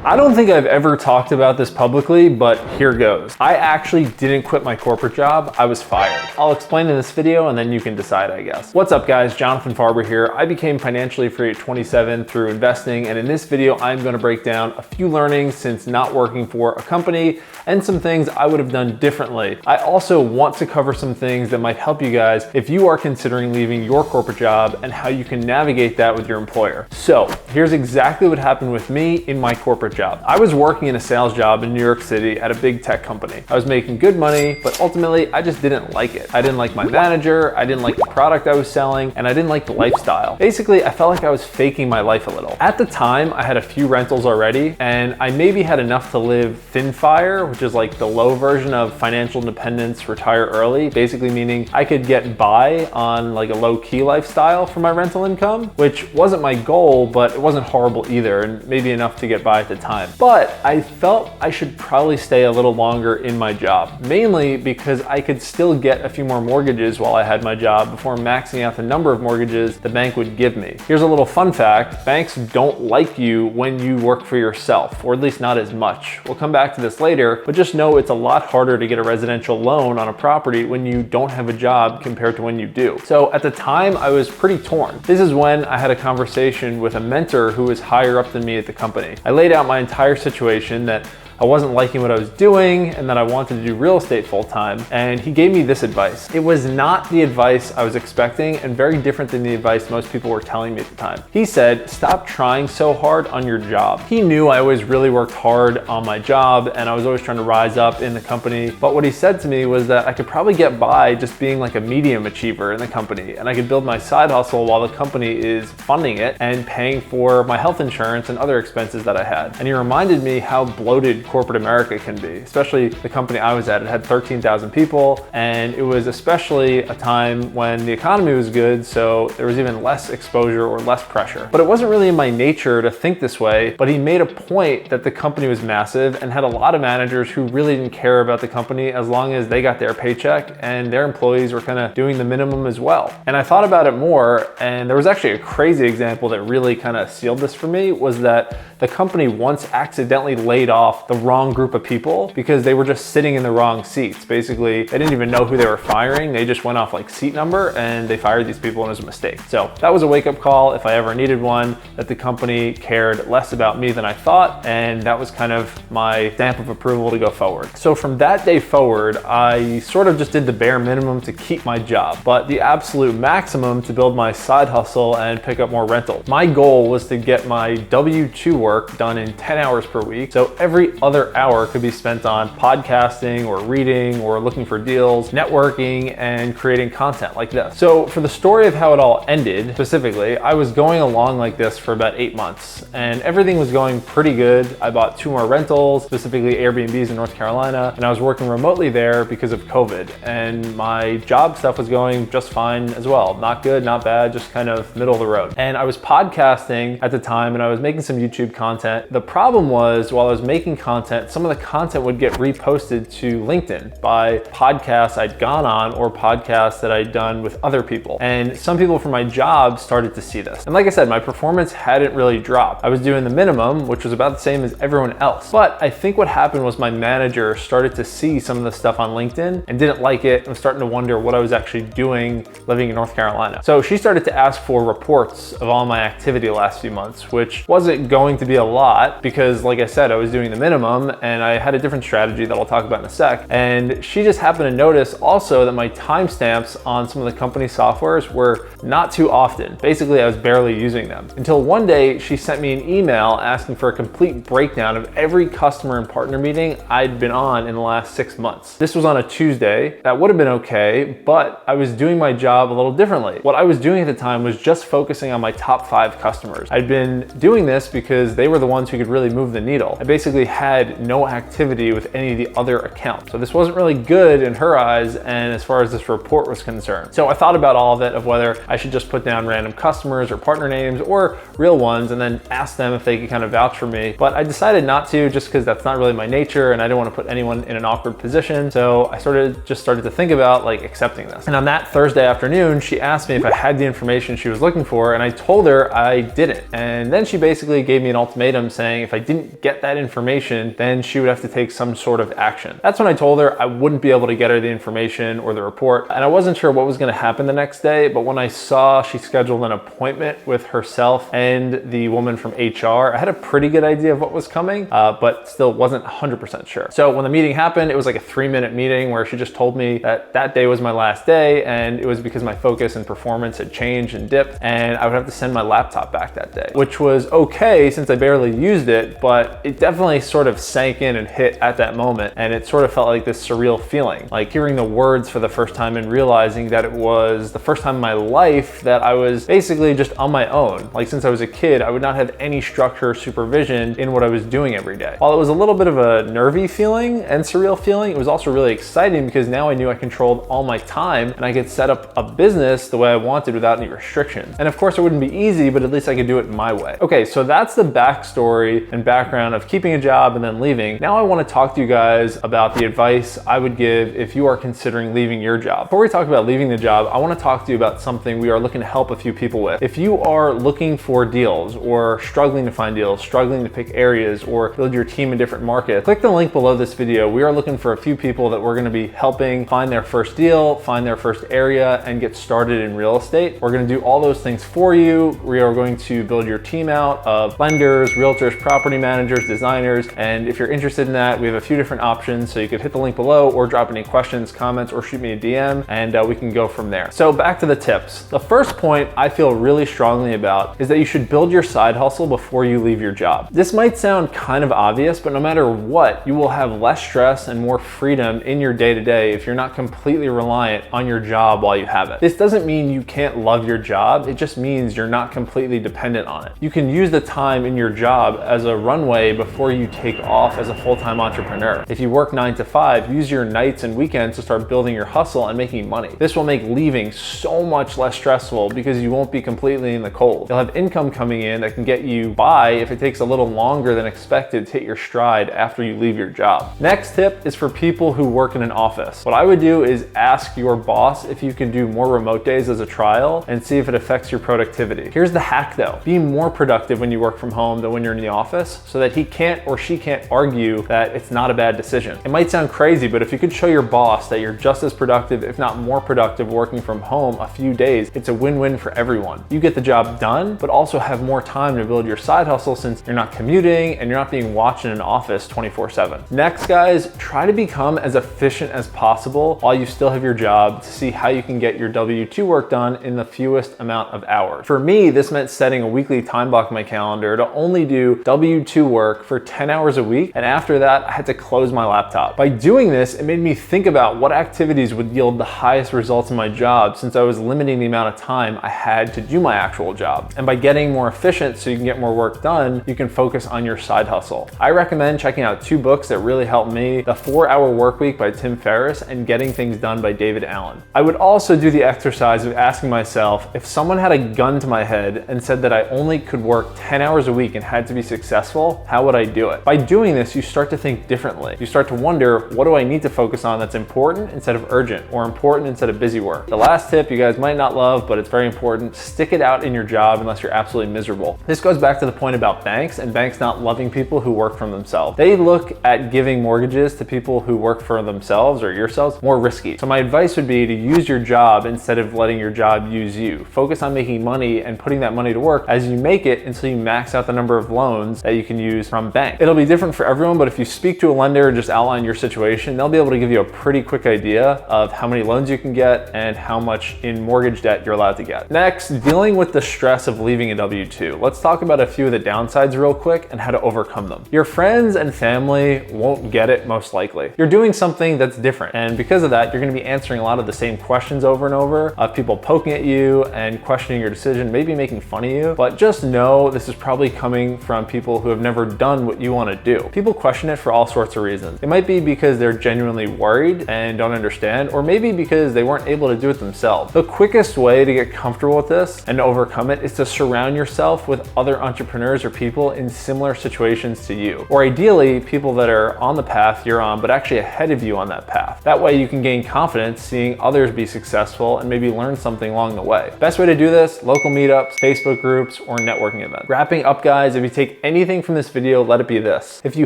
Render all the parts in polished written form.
I don't think I've ever talked about this publicly, but here goes. I actually didn't quit my corporate job, I was fired. I'll explain in this video and then you can decide, I guess. What's up guys, Jonathan Farber here. I became financially free at 27 through investing, and in this video, I'm gonna break down a few learnings since not working for a company and some things I would have done differently. I also want to cover some things that might help you guys if you are considering leaving your corporate job and how you can navigate that with your employer. So here's exactly what happened with me in my corporate job. I was working in a sales job in New York City at a big tech company. I was making good money, but ultimately I just didn't like it. I didn't like my manager, I didn't like the product I was selling, and I didn't like the lifestyle. Basically, I felt like I was faking my life a little. At the time, I had a few rentals already, and I maybe had enough to live thin fire, which is like the low version of financial independence, retire early, basically meaning I could get by on like a low key lifestyle for my rental income, which wasn't my goal, but it wasn't horrible either, and maybe enough to get by at the time. But I felt I should probably stay a little longer in my job, mainly because I could still get a few more mortgages while I had my job before maxing out the number of mortgages the bank would give me. Here's a little fun fact: banks don't like you when you work for yourself, or at least not as much. We'll come back to this later, but just know it's a lot harder to get a residential loan on a property when you don't have a job compared to when you do. So at the time, I was pretty torn. This is when I had a conversation with a mentor who was higher up than me at the company. I laid out my entire situation, that I wasn't liking what I was doing and that I wanted to do real estate full time, and he gave me this advice. It was not the advice I was expecting and very different than the advice most people were telling me at the time. He said, stop trying so hard on your job. He knew I always really worked hard on my job and I was always trying to rise up in the company, but what he said to me was that I could probably get by just being like a medium achiever in the company, and I could build my side hustle while the company is funding it and paying for my health insurance and other expenses that I had. And he reminded me how bloated corporate America can be, especially the company I was at. It had 13,000 people, and it was especially a time when the economy was good, so there was even less exposure or less pressure. But it wasn't really in my nature to think this way, but he made a point that the company was massive and had a lot of managers who really didn't care about the company as long as they got their paycheck and their employees were kind of doing the minimum as well. And I thought about it more, and there was actually a crazy example that really kind of sealed this for me, was that the company once accidentally laid off the wrong group of people because they were just sitting in the wrong seats. Basically, they didn't even know who they were firing. They just went off like seat number and they fired these people, and it was a mistake. So that was a wake-up call, if I ever needed one, that the company cared less about me than I thought, and that was kind of my stamp of approval to go forward. So from that day forward, I sort of just did the bare minimum to keep my job, but the absolute maximum to build my side hustle and pick up more rentals. My goal was to get my W-2 work done in 10 hours per week, so every other hour could be spent on podcasting or reading or looking for deals, networking, and creating content like this. So for the story of how it all ended, specifically, I was going along like this for about 8 months, and everything was going pretty good. I bought 2 more rentals, specifically Airbnbs in North Carolina, and I was working remotely there because of COVID, and my job stuff was going just fine as well. Not good, not bad, just kind of middle of the road. And I was podcasting at the time, and I was making some YouTube content. The problem was, while I was making content, some of the content would get reposted to LinkedIn by podcasts I'd gone on or podcasts that I'd done with other people. And some people from my job started to see this. And like I said, my performance hadn't really dropped. I was doing the minimum, which was about the same as everyone else. But I think what happened was my manager started to see some of the stuff on LinkedIn and didn't like it and was starting to wonder what I was actually doing living in North Carolina. So she started to ask for reports of all my activity the last few months, which wasn't going to be a lot because, like I said, I was doing the minimum and I had a different strategy that I'll talk about in a sec. And she just happened to notice also that my timestamps on some of the company softwares were not too often. Basically, I was barely using them. Until one day, she sent me an email asking for a complete breakdown of every customer and partner meeting I'd been on in the last 6 months. This was on a Tuesday. That would have been okay, but I was doing my job a little differently. What I was doing at the time was just focusing on my top 5 customers. I'd been doing this because they were the ones who could really move the needle. I basically had had no activity with any of the other accounts. So this wasn't really good in her eyes and as far as this report was concerned. So I thought about all of it, of whether I should just put down random customers or partner names or real ones and then ask them if they could kind of vouch for me. But I decided not to, just because that's not really my nature and I didn't want to put anyone in an awkward position. So I started to think about like accepting this. And on that Thursday afternoon, she asked me if I had the information she was looking for, and I told her I didn't. And then she basically gave me an ultimatum saying if I didn't get that information, then she would have to take some sort of action. That's when I told her I wouldn't be able to get her the information or the report. And I wasn't sure what was going to happen the next day, but when I saw she scheduled an appointment with herself and the woman from HR, I had a pretty good idea of what was coming, but still wasn't 100% sure. So when the meeting happened, it was like a 3-minute meeting where she just told me that that day was my last day, and it was because my focus and performance had changed and dipped, and I would have to send my laptop back that day, which was okay since I barely used it, but it definitely sort of sank in and hit at that moment, and it sort of felt like this surreal feeling, like hearing the words for the first time and realizing that it was the first time in my life that I was basically just on my own. Like since I was a kid, I would not have any structure or supervision in what I was doing every day. While it was a little bit of a nervy feeling and surreal feeling, it was also really exciting because now I knew I controlled all my time and I could set up a business the way I wanted without any restrictions. And of course it wouldn't be easy, but at least I could do it my way. Okay, so that's the backstory and background of keeping a job and then leaving. Now I want to talk to you guys about the advice I would give if you are considering leaving your job. Before we talk about leaving the job, I want to talk to you about something we are looking to help a few people with. If you are looking for deals or struggling to find deals, struggling to pick areas or build your team in different markets, click the link below this video. We are looking for a few people that we're going to be helping find their first deal, find their first area, and get started in real estate. We're going to do all those things for you. We are going to build your team out of lenders, realtors, property managers, designers, and if you're interested in that, we have a few different options. So you could hit the link below or drop any questions, comments, or shoot me a DM, and we can go from there. So back to the tips. The first point I feel really strongly about is that you should build your side hustle before you leave your job. This might sound kind of obvious, but no matter what, you will have less stress and more freedom in your day-to-day if you're not completely reliant on your job while you have it. This doesn't mean you can't love your job. It just means you're not completely dependent on it. You can use the time in your job as a runway before you take off as a full-time entrepreneur. If you work 9 to 5, use your nights and weekends to start building your hustle and making money. This will make leaving so much less stressful because you won't be completely in the cold. You'll have income coming in that can get you by if it takes a little longer than expected to hit your stride after you leave your job. Next tip is for people who work in an office. What I would do is ask your boss if you can do more remote days as a trial and see if it affects your productivity. Here's the hack though. Be more productive when you work from home than when you're in the office so that he can't or she can't argue that it's not a bad decision. It might sound crazy, but if you could show your boss that you're just as productive, if not more productive working from home a few days, it's a win-win for everyone. You get the job done, but also have more time to build your side hustle since you're not commuting and you're not being watched in an office 24/7. Next, guys, try to become as efficient as possible while you still have your job to see how you can get your W-2 work done in the fewest amount of hours. For me, this meant setting a weekly time block in my calendar to only do W-2 work for 10 hours a week, and after that, I had to close my laptop. By doing this, it made me think about what activities would yield the highest results in my job since I was limiting the amount of time I had to do my actual job. And by getting more efficient so you can get more work done, you can focus on your side hustle. I recommend checking out 2 books that really helped me, The 4-Hour Workweek by Tim Ferriss and Getting Things Done by David Allen. I would also do the exercise of asking myself, if someone had a gun to my head and said that I only could work 10 hours a week and had to be successful, how would I do it? By doing this, you start to think differently. You start to wonder, what do I need to focus on that's important instead of urgent, or important instead of busy work? The last tip you guys might not love, but it's very important: stick it out in your job unless you're absolutely miserable. This goes back to the point about banks and banks not loving people who work for themselves. They look at giving mortgages to people who work for themselves or yourselves more risky. So my advice would be to use your job instead of letting your job use you. Focus on making money and putting that money to work as you make it until you max out the number of loans that you can use from bank. It'll be different for everyone, but if you speak to a lender and just outline your situation, they'll be able to give you a pretty quick idea of how many loans you can get and how much in mortgage debt you're allowed to get. Next, dealing with the stress of leaving a W-2. Let's talk about a few of the downsides real quick and how to overcome them. Your friends and family won't get it most likely. You're doing something that's different, and because of that, you're gonna be answering a lot of the same questions over and over, of people poking at you and questioning your decision, maybe making fun of you. But just know this is probably coming from people who have never done what you wanna do. People question it for all sorts of reasons. It might be because they're genuinely worried and don't understand, or maybe because they weren't able to do it themselves. The quickest way to get comfortable with this and to overcome it is to surround yourself with other entrepreneurs or people in similar situations to you, or ideally people that are on the path you're on but actually ahead of you on that path. That way you can gain confidence seeing others be successful and maybe learn something along the way. Best way to do this: local meetups, Facebook groups, or networking events. Wrapping up, guys, if you take anything from this video, let it be this: if you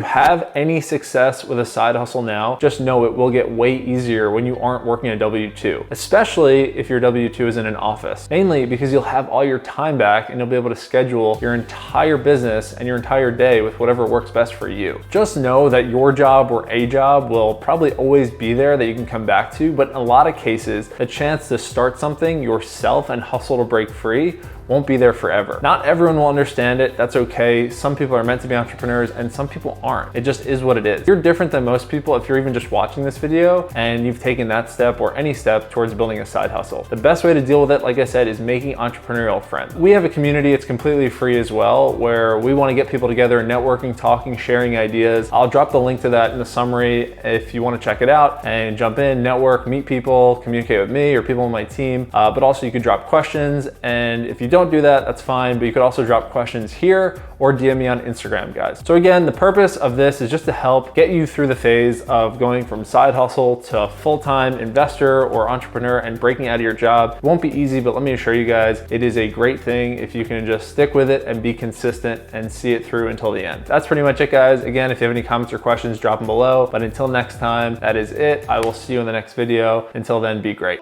have any success with a side hustle now, just know it will get way easier when you aren't working a W-2, especially if your W-2 is in an office, mainly because you'll have all your time back and you'll be able to schedule your entire business and your entire day with whatever works best for you. Just know that your job or a job will probably always be there that you can come back to, but in a lot of cases, the chance to start something yourself and hustle to break free won't be there forever. Not everyone will understand it. That's okay. Some people are meant to be entrepreneurs and some people aren't. It just is what it is. You're different than most people if you're even just watching this video and you've taken that step or any step towards building a side hustle. The best way to deal with it, like I said, is making entrepreneurial friends. We have a community, it's completely free as well, where we want to get people together, networking, talking, sharing ideas. I'll drop the link to that in the summary if you want to check it out and jump in, network, meet people, communicate with me or people on my team. But also you could drop questions, and if you don't do that, that's fine, but you could also drop questions here or DM me on Instagram, guys. So again, the purpose of this is just to help get you through the phase of going from side hustle to full-time investor or entrepreneur and breaking out of your job. It won't be easy, but let me assure you guys, it is a great thing if you can just stick with it and be consistent and see it through until the end. That's pretty much it, guys. Again, if you have any comments or questions, drop them below. But until next time, that is it. I will see you in the next video. Until then, be great.